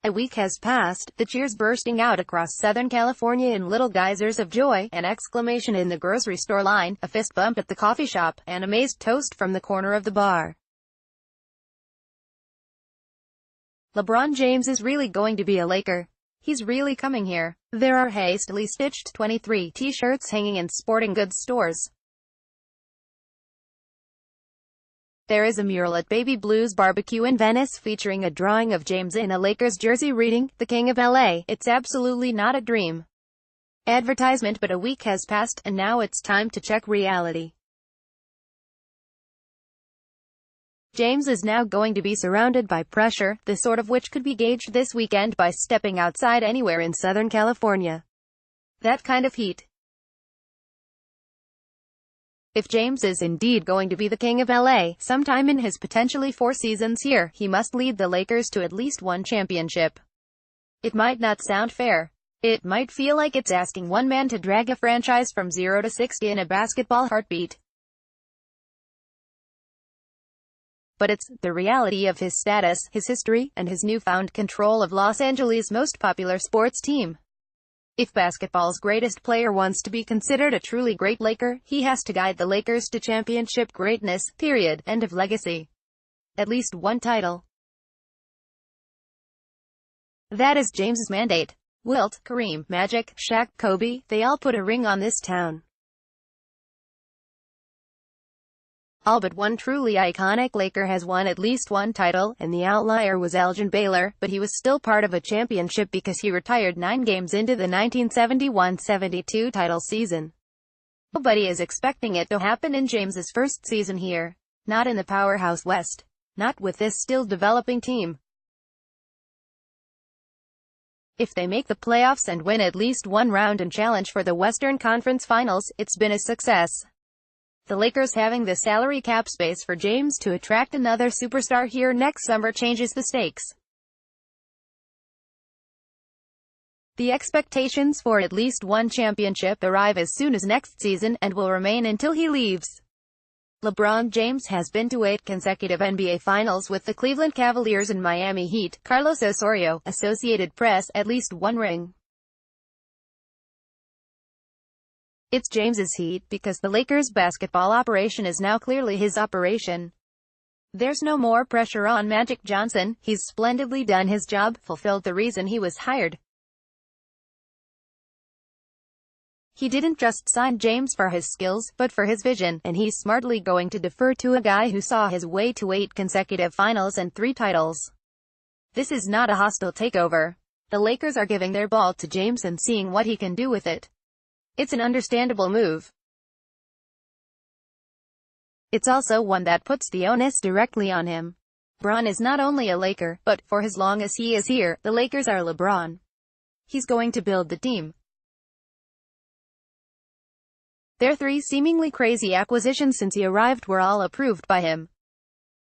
A week has passed, the cheers bursting out across Southern California in little geysers of joy, an exclamation in the grocery store line, a fist bump at the coffee shop, an amazed toast from the corner of the bar. LeBron James is really going to be a Laker. He's really coming here. There are hastily stitched 23 t-shirts hanging in sporting goods stores. There is a mural at Baby Blue's Barbecue in Venice featuring a drawing of James in a Lakers jersey reading, "The King of LA, it's absolutely not a dream." Advertisement. But a week has passed, and now it's time to check reality. James is now going to be surrounded by pressure, the sort of which could be gauged this weekend by stepping outside anywhere in Southern California. That kind of heat. If James is indeed going to be the king of LA, sometime in his potentially 4 seasons here, he must lead the Lakers to at least one championship. It might not sound fair. It might feel like it's asking one man to drag a franchise from 0 to 60 in a basketball heartbeat. But it's the reality of his status, his history, and his newfound control of Los Angeles' most popular sports team. If basketball's greatest player wants to be considered a truly great Laker, he has to guide the Lakers to championship greatness, period, end of legacy. At least one title. That is James's mandate. Wilt, Kareem, Magic, Shaq, Kobe, they all put a ring on this town. All but one truly iconic Laker has won at least one title, and the outlier was Elgin Baylor, but he was still part of a championship because he retired 9 games into the 1971-72 title season. Nobody is expecting it to happen in James's first season here. Not in the powerhouse West. Not with this still developing team. If they make the playoffs and win at least one round and challenge for the Western Conference Finals, it's been a success. The Lakers having the salary cap space for James to attract another superstar here next summer changes the stakes. The expectations for at least one championship arrive as soon as next season, and will remain until he leaves. LeBron James has been to 8 consecutive NBA Finals with the Cleveland Cavaliers and Miami Heat. Carlos Osorio, Associated Press, at least one ring. It's James's Heat, because the Lakers' basketball operation is now clearly his operation. There's no more pressure on Magic Johnson. He's splendidly done his job, fulfilled the reason he was hired. He didn't just sign James for his skills, but for his vision, and he's smartly going to defer to a guy who saw his way to 8 consecutive finals and 3 titles. This is not a hostile takeover. The Lakers are giving their ball to James and seeing what he can do with it. It's an understandable move. It's also one that puts the onus directly on him. LeBron is not only a Laker, but, for as long as he is here, the Lakers are LeBron. He's going to build the team. Their 3 seemingly crazy acquisitions since he arrived were all approved by him.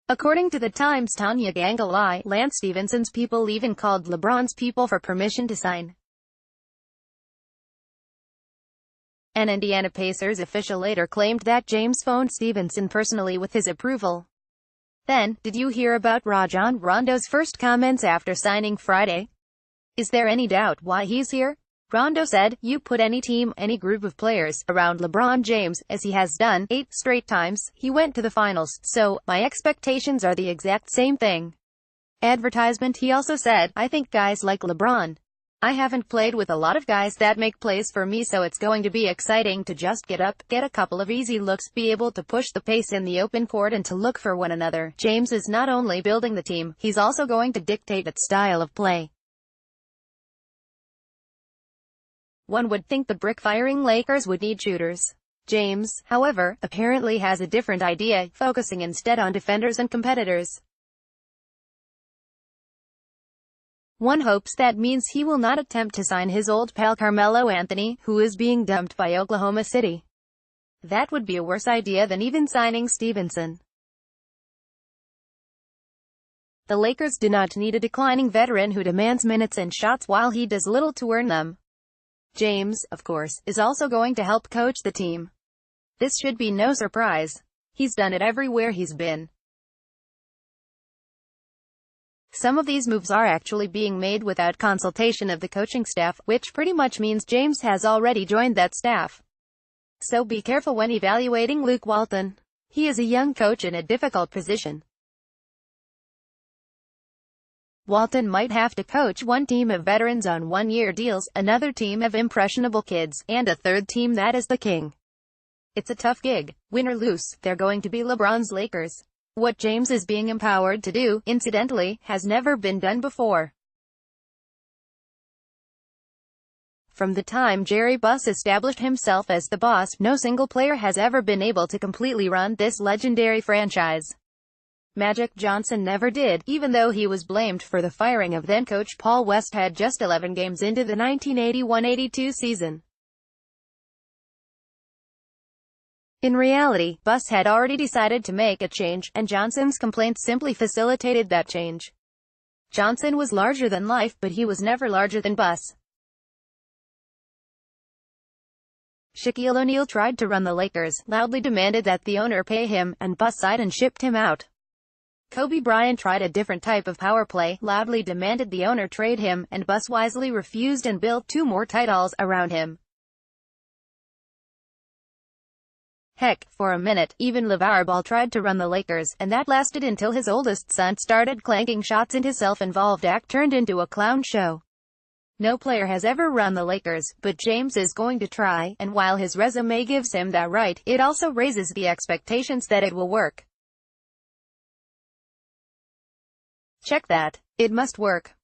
According to the Times' Tanya Gangalai, Lance Stephenson's people even called LeBron's people for permission to sign. An Indiana Pacers official later claimed that James phoned Stephenson personally with his approval. Then, did you hear about Rajon Rondo's first comments after signing Friday? Is there any doubt why he's here? Rondo said, "You put any team, any group of players, around LeBron James, as he has done, 8 straight times, he went to the finals, so, my expectations are the exact same thing." Advertisement. He also said, "I think guys like LeBron. I haven't played with a lot of guys that make plays for me, so it's going to be exciting to just get up, get a couple of easy looks, be able to push the pace in the open court and to look for one another." James is not only building the team, he's also going to dictate its style of play. One would think the brick-firing Lakers would need shooters. James, however, apparently has a different idea, focusing instead on defenders and competitors. One hopes that means he will not attempt to sign his old pal Carmelo Anthony, who is being dumped by Oklahoma City. That would be a worse idea than even signing Stephenson. The Lakers do not need a declining veteran who demands minutes and shots while he does little to earn them. James, of course, is also going to help coach the team. This should be no surprise. He's done it everywhere he's been. Some of these moves are actually being made without consultation of the coaching staff, which pretty much means James has already joined that staff. So be careful when evaluating Luke Walton. He is a young coach in a difficult position. Walton might have to coach one team of veterans on one-year deals, another team of impressionable kids, and a third team that is the king. It's a tough gig. Win or lose, they're going to be LeBron's Lakers. What James is being empowered to do, incidentally, has never been done before. From the time Jerry Buss established himself as the boss, no single player has ever been able to completely run this legendary franchise. Magic Johnson never did, even though he was blamed for the firing of then-coach Paul Westhead just 11 games into the 1981-82 season. In reality, Buss had already decided to make a change, and Johnson's complaints simply facilitated that change. Johnson was larger than life, but he was never larger than Buss. Shaquille O'Neal tried to run the Lakers, loudly demanded that the owner pay him, and Buss sighed and shipped him out. Kobe Bryant tried a different type of power play, loudly demanded the owner trade him, and Buss wisely refused and built 2 more titles around him. Heck, for a minute, even LeVar Ball tried to run the Lakers, and that lasted until his oldest son started clanking shots and his self-involved act turned into a clown show. No player has ever run the Lakers, but James is going to try, and while his resume gives him that right, it also raises the expectations that it will work. Check that. It must work.